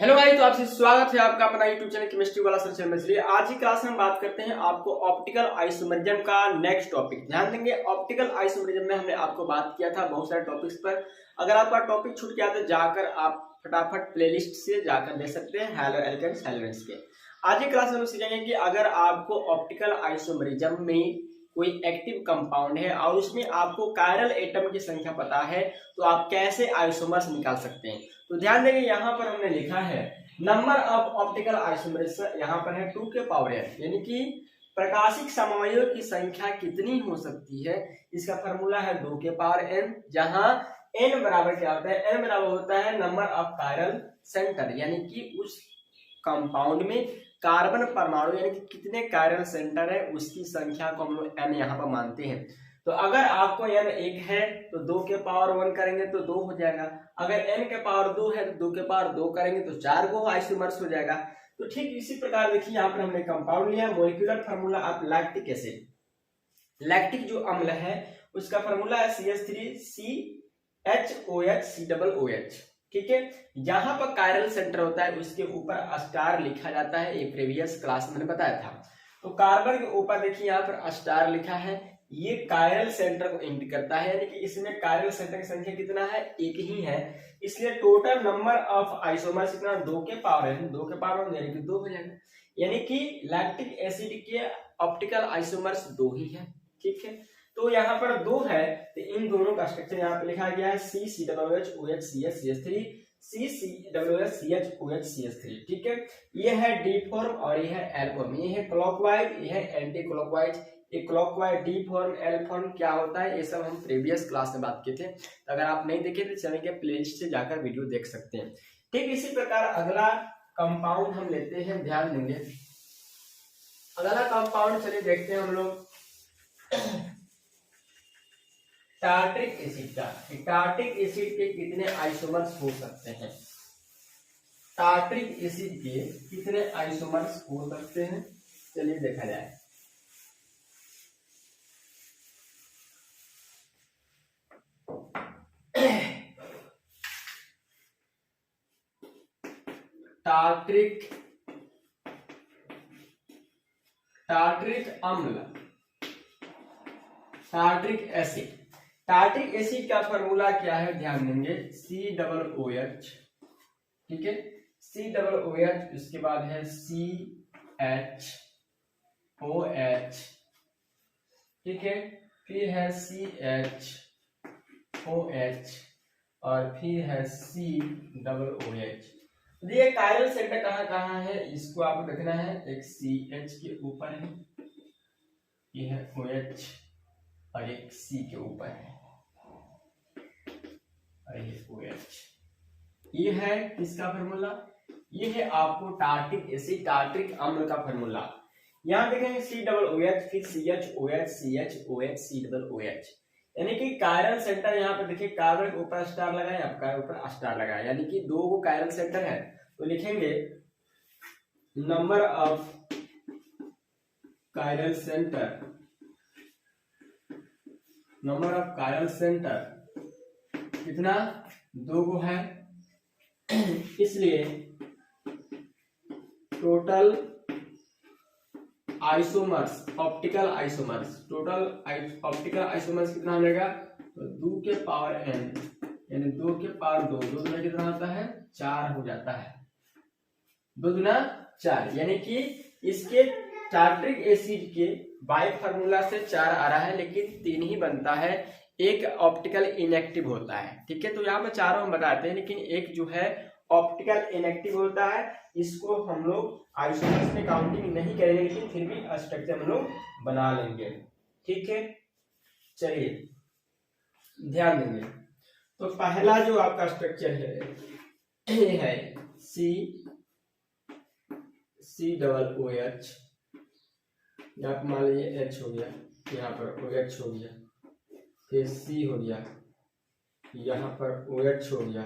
Hello भाई, तो आपसे स्वागत है आपका अपना यूट्यूब चैनल केमिस्ट्री वाला सर में। आज की क्लास में हम बात करते हैं आपको ऑप्टिकल आइसोमेरिज्म का नेक्स्ट टॉपिक। ध्यान देंगे, ऑप्टिकल आइसोमेरिज्म में हमने आपको बात किया था बहुत सारे टॉपिक्स पर। अगर आपका टॉपिक छूट गया तो जाकर आप फटाफट प्लेलिस्ट से जाकर देख सकते हैं हैलो एल्केन्स हैलोजेंस के। आज की क्लास में हम सीखेंगे कि अगर आपको ऑप्टिकल आइसोमेरिज्म में कोई एक्टिव कंपाउंड है और उसमें आपको कायरल एटम की संख्या पता है तो आप कैसे आइसोमर्स निकाल सकते हैं। तो ध्यान देंगे, यहाँ पर हमने लिखा है नंबर ऑफ ऑप्टिकल आइसोमर्स, यहाँ पर है 2 के पावर n, यानी कि प्रकाशिक समवायों की संख्या कितनी हो सकती है। इसका फॉर्मूला है 2 के पावर n, जहां n बराबर क्या होता है, n बराबर होता है नंबर ऑफ कायरल सेंटर, यानी कि उस कंपाउंड में कार्बन परमाणु यानी कि कितने कायरल सेंटर है उसकी संख्या को हम लोग n यहाँ पर मानते हैं। तो अगर आपको n 1 है तो 2 के पावर 1 करेंगे तो 2 हो जाएगा। अगर n के पावर 2 है तो 2 के पावर 2 करेंगे तो 4 गो आइसोमर्स हो जाएगा। तो ठीक इसी प्रकार देखिए, यहाँ पर हमने कंपाउंड लिया, molecular formula of lactic acid. Lactic जो अम्ल है उसका फार्मूला है CH3CHOH, ठीक है। जहां पर कायरल सेंटर होता है उसके ऊपर स्टार लिखा जाता है, ये प्रीवियस क्लास में मैंने बताया था। तो कार्बन के ऊपर देखिए यहाँ पर स्टार लिखा है, ये कायरल सेंटर को इंडिकेट करता है, यानी कि इसमें कायरल सेंटर की संख्या कितना है, एक ही है। इसलिए टोटल नंबर ऑफ आइसोमर्स कितना, 2 के पावर है, 2 के पावर यानी कि 2 हो जाएगा। यानी कि लैक्टिक एसिड के ऑप्टिकल आइसोमर्स 2 ही है, ठीक है। तो यहाँ पर 2 है तो इन दोनों का स्ट्रक्चर यहाँ पे लिखा गया है CCOOHCH3 CCOOHCH3, ठीक है। ये है डी फॉर्म और ये है एल फॉर्म, ये है क्लॉकवाइज, ये है एंटी क्लॉकवाइज। ये clockwise, D form, L form क्या होता है ये सब हम प्रीवियस क्लास में बात किए थे। तो अगर आप नहीं देखे तो चैनल के प्लेलिस्ट से जाकर वीडियो देख सकते हैं। ठीक इसी प्रकार अगला कंपाउंड हम लेते हैं, ध्यान देंगे। अगला कंपाउंड चलिए देखते हैं हम लोग टार्ट्रिक एसिड का। टार्ट्रिक एसिड के कितने आइसोमर्स हो सकते हैं, टार्ट्रिक एसिड के कितने आइसोमर्स हो सकते हैं, चलिए देखा जाए। टार्ट्रिक अम्ल, टार्ट्रिक एसिड। टार्ट्रिक एसिड का फॉर्मूला क्या है, ध्यान देंगे, COOH, ठीक है, COOH, उसके बाद है CHOH, ठीक है, फिर है CHOH और फिर है COOH। ये कायरल सेंटर कहाँ कहाँ है इसको आपको देखना है, एक CH के ऊपर है, ये है OH और एक C के ऊपर है और ये OH। ये है किसका फार्मूला, ये है आपको टार्ट्रिक एसिड, टार्ट्रिक अम्ल का फार्मूला। यहाँ देखेंगे COOH, फिर CHOH, COOH, यानी कि कायरल सेंटर यहाँ पे देखिए, कार्बन के ऊपर स्टार लगाए, आपका ऊपर स्टार लगाए, यानी कि 2 को कायरल सेंटर है। तो लिखेंगे number of chiral centre, number of chiral centre कितना, 2 को है, इसलिए total isomers, optical isomers, total optical isomers कितना हो जाएगा, तो 2 के पावर n, यानी 2 के पावर 2, 2 दूना कितना होता है, 4 हो जाता है, 2 दूना 4, यानी कि इसके टार्ट्रिक एसिड के बाय फार्मूला से 4 आ रहा है, लेकिन 3 ही बनता है, एक ऑप्टिकल इनएक्टिव होता है, ठीक है। तो यहाँ पे चारों हम बताते हैं, लेकिन एक जो है ऑप्टिकल इनएक्टिव होता है, इसको हम लोग आइसोमर्स में काउंटिंग नहीं करेंगे, लेकिन फिर भी स्ट्रक्चर हम लोग बना लेंगे, ठीक है। चलिए ध्यान देंगे, तो पहला जो आपका स्ट्रक्चर है ये है COOH, यहाँ पर मान लीजिए H हो गया, यहाँ पर OH हो गया, फिर C हो गया, यहाँ पर OH हो गया,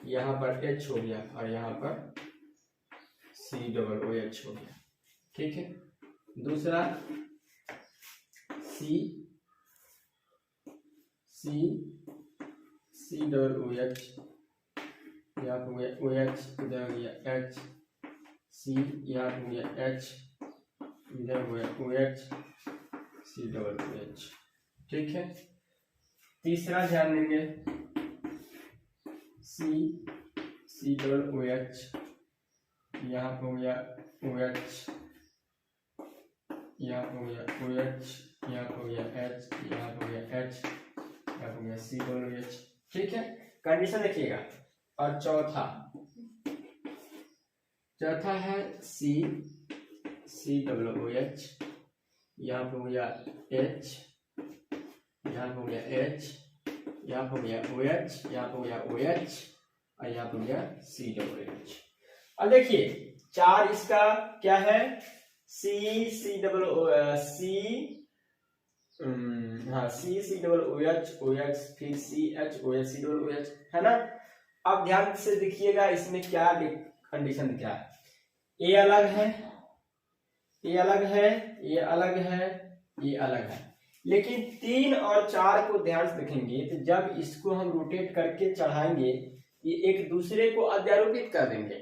यहाँ पर H हो गया और यहाँ पर COOH हो गया, ठीक है। दूसरा COOH, यहाँ पे हो गया OH, इधर हो गया H, C, यहाँ पे हो गया H, इधर हो गया OH, C डबल OH। ठीक है। तीसरा ध्यान देंगे C डबल OH, यहाँ पे हो गया OH, यहाँ पे हो गया OH, यहाँ पे हो गया H, यहाँ पे हो गया H, यहाँ पे हो गया C डबल OH। ठीक है, कंडीशन देखिएगा। और चौथा है C डबल OH, यहाँ पे हो गया H, यहाँ पे हो गया H, यहाँ पे हो गया OH, यहाँ पे हो गया OH और यहाँ पे हो गया C डबल OH। अब देखिए चार इसका क्या है, C डबल OH, OH, फिर CH, OH, C double OH, है ना। अब ध्यान से देखिएगा इसमें क्या कंडीशन क्या है। ये अलग है, ये अलग है, ये अलग है, ये अलग है, लेकिन 3 और 4 को ध्यान से देखेंगे तो जब इसको हम रोटेट करके चढ़ाएंगे ये एक दूसरे को अध्यारोपित कर देंगे।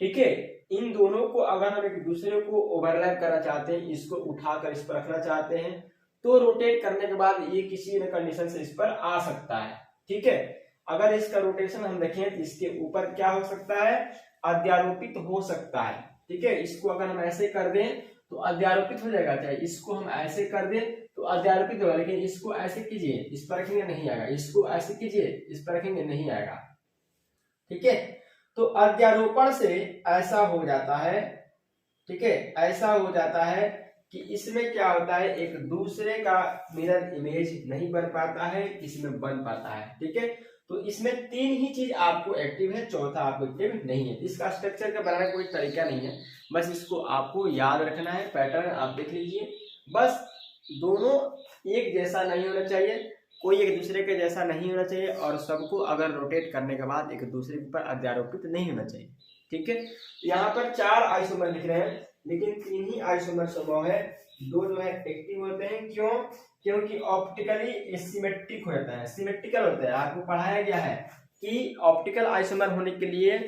ठीक है, इन दोनों को अगर हम एक दूसरे को ओवरलैप करना चाहते हैं, इसको उठाकर इस पर रखना चाहते हैं, तो रोटेट करने के बाद ये किसी न कंडीशन से इस पर आ सकता है। ठीक है, अगर इसका रोटेशन हम देखें तो इसके ऊपर क्या हो सकता है, अध्यारोपित हो सकता है। ठीक है, इसको अगर हम ऐसे कर दें तो अध्यारोपित हो जाएगा, चाहे इसको हम ऐसे कर दें तो अध्यारोपित होगा, लेकिन इसको ऐसे कीजिए इस पर रखेंगे नहीं आएगा, इसको ऐसे कीजिए इस पर रखेंगे नहीं आएगा। ठीक है, तो अध्यारोपण से ऐसा हो जाता है। ठीक है, ऐसा हो जाता है कि इसमें क्या होता है, एक दूसरे का मिरर इमेज नहीं बन पाता है, इसमें बन पाता है। ठीक है, तो इसमें 3 ही चीज आपको एक्टिव है, चौथा आपको एक्टिव नहीं है। इसका स्ट्रक्चर का बनाने का कोई तरीका नहीं है, बस इसको आपको याद रखना है। पैटर्न आप देख लीजिए, बस दोनों एक जैसा नहीं होना चाहिए, कोई एक दूसरे के जैसा नहीं होना चाहिए, और सबको अगर रोटेट करने के बाद एक दूसरे के ऊपर अध्यारोपित नहीं होना चाहिए। ठीक है, यहाँ पर 4 आइसोमर लिख रहे हैं, लेकिन 3 ही आइसोमर संभव है, 2 जो है एक्टिव होते हैं। क्यों? क्योंकि ऑप्टिकली सिमेट्रिक होता है, सिमेट्रिकल होता है। आपको पढ़ाया गया है कि ऑप्टिकल आइसोमर होने के लिए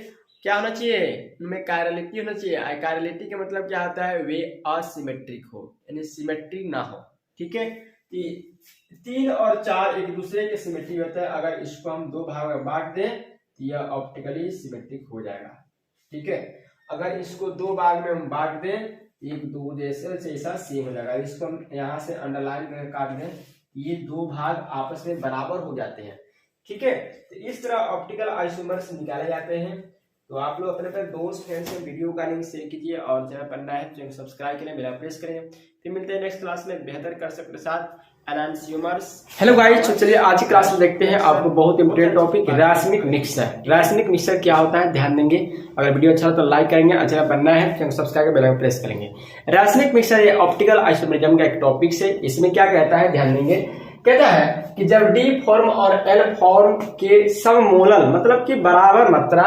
क्या होना चाहिए, उनमें कायरलिटी होना चाहिए। कायरलिटी का मतलब क्या होता है, वे असिमेट्रिक हो, यानी सिमेट्री ना हो। ठीक है, 3 और 4 एक दूसरे के सिमेट्री होता है। अगर इसको हम 2 भाग में बांट दें तो यह ऑप्टिकली सिमेट्रिक हो जाएगा। ठीक है, अगर इसको 2 भाग में हम बांट दें, एक दो जैसा सेम हो जाएगा। इसको हम यहाँ से अंडरलाइन करके काट दें, ये 2 भाग आपस में बराबर हो जाते हैं। ठीक है, तो इस तरह ऑप्टिकल आइसोमर्स निकाले जाते हैं। तो आप लोग अपने दोस्त फ्रेंड से वीडियो का लिंक शेयर कीजिए, और चैनल पर नया है चैनल सब्सक्राइब करें, बेल प्रेस करें। फिर मिलते हैं नेक्स्ट क्लास में बेहतर कंसेप्ट के साथ। हेलो गाइस, तो चलिए आज की क्लास में देखते हैं आपको बहुत इंपॉर्टेंट टॉपिक रासायनिक मिक्सर। रासायनिक मिक्सर क्या होता है ध्यान देंगे। अगर वीडियो अच्छा हो तो लाइक करेंगे, चैनल पर नया है चैनल सब्सक्राइब कर बेल आइकन प्रेस करेंगे। रासायनिक मिक्सर ये ऑप्टिकल आइसोमेरिज्म का एक टॉपिक है। इसमें क्या कहता है ध्यान देंगे, कहता है कि जब डी फॉर्म और एल फॉर्म के सममोलल मतलब कि बराबर मात्रा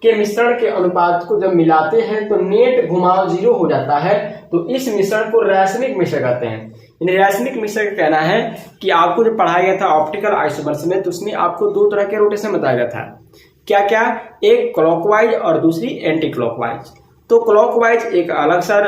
के मिश्रण के अनुपात को जब मिलाते हैं तो नेट घुमाव 0 हो जाता है, तो इस मिश्रण को रासायनिक मिश्र कहते हैं। रासायनिक मिश्र का कहना है कि आपको जो पढ़ाया गया था ऑप्टिकल आइसोमर्स में, तो उसमें आपको 2 तरह के रोटेशन बताया गया था। क्या क्या? एक क्लॉकवाइज और दूसरी एंटी क्लॉकवाइज। तो क्लॉकवाइज एक अलग सा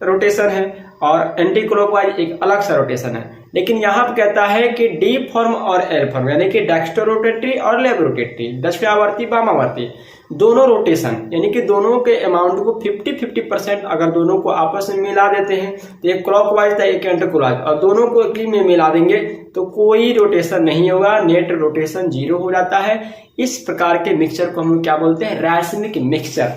रोटेशन है और एंटी क्लॉकवाइज एक अलग सा रोटेशन है। लेकिन यहाँ पे कहता है कि डी फॉर्म और एल फॉर्म यानी कि डेक्स्ट्रो रोटेटरी और लेब रोटेटरी, दक्षिणावर्ती वामावर्ती दोनों रोटेशन यानी कि दोनों के अमाउंट को 50-50% अगर दोनों को आपस में मिला देते हैं, तो एक क्लॉकवाइज था एक एंटी क्लॉकवाइज, और दोनों को एक में मिला देंगे तो कोई रोटेशन नहीं होगा, नेट रोटेशन 0 हो जाता है। इस प्रकार के मिक्सचर को हम क्या बोलते हैं, रासायनिक मिक्सचर।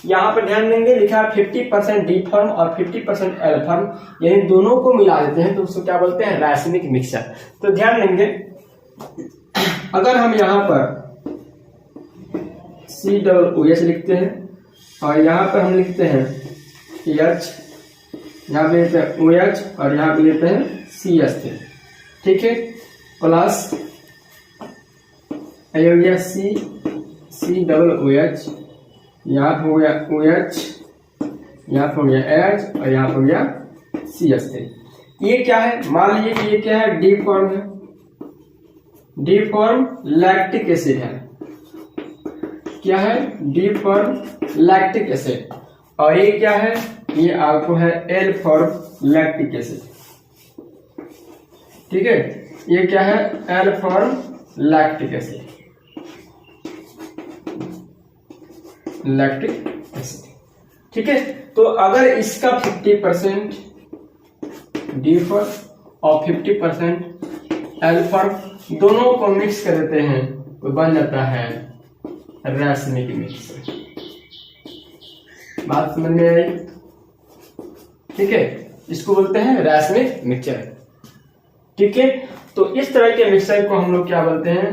यहाँ पर ध्यान देंगे लिखा है 50% डी फॉर्म और 50% एल फॉर्म, यानी दोनों को मिला देते हैं तो उसको क्या बोलते हैं, रासायनिक मिक्सचर। तो ध्यान देंगे अगर हम यहाँ पर COOH लिखते हैं और यहाँ पर हम लिखते हैं H, यहाँ पे लिखते हैं OH और यहाँ पे लिखते हैं CH3, ठीक है, प्लस हो गया COOH, यहाँ पे हो गया OH, यहाँ पे हो गया H और यहाँ पे हो गया CH3। ये क्या है, मान लीजिए कि ये क्या है, डी फॉर्म है, डी फॉर्म लैक्टिक एसिड है। क्या है, डी फॉर लैक्टिक एसिड, और ये क्या है, ये आपको है एल फॉर लैक्टिक एसिड। ठीक है, ये क्या है, L for lactic acid, lactic acid. ठीक है, तो अगर इसका 50% डी फॉर और 50% एल फॉर दोनों को मिक्स कर देते हैं तो बन जाता है रासायनिक मिक्सर। बात समझ में आई? ठीक है, इसको बोलते हैं रासायनिक मिक्सचर। ठीक है, तो इस तरह के मिक्सचर को हम लोग क्या बोलते हैं,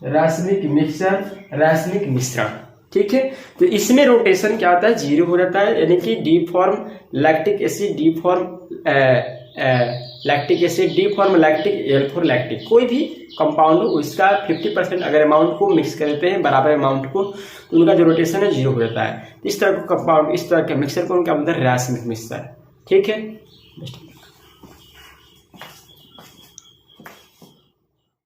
रासायनिक मिक्सचर, रासायनिक मिश्रण। ठीक है, तो इसमें रोटेशन क्या होता है, 0 हो जाता है, यानी कि D form lactic acid, D form lactic acid, D form lactic, L for lactic, कोई भी कंपाउंड हो उसका 50% अगर अमाउंट को मिक्स कर देते हैं बराबर अमाउंट को, तो उनका जो रोटेशन है 0 हो जाता है। इस तरह का कंपाउंड, इस तरह के मिक्सर को क्या बोलते हैं, रासायनिक मिक्सर। ठीक है।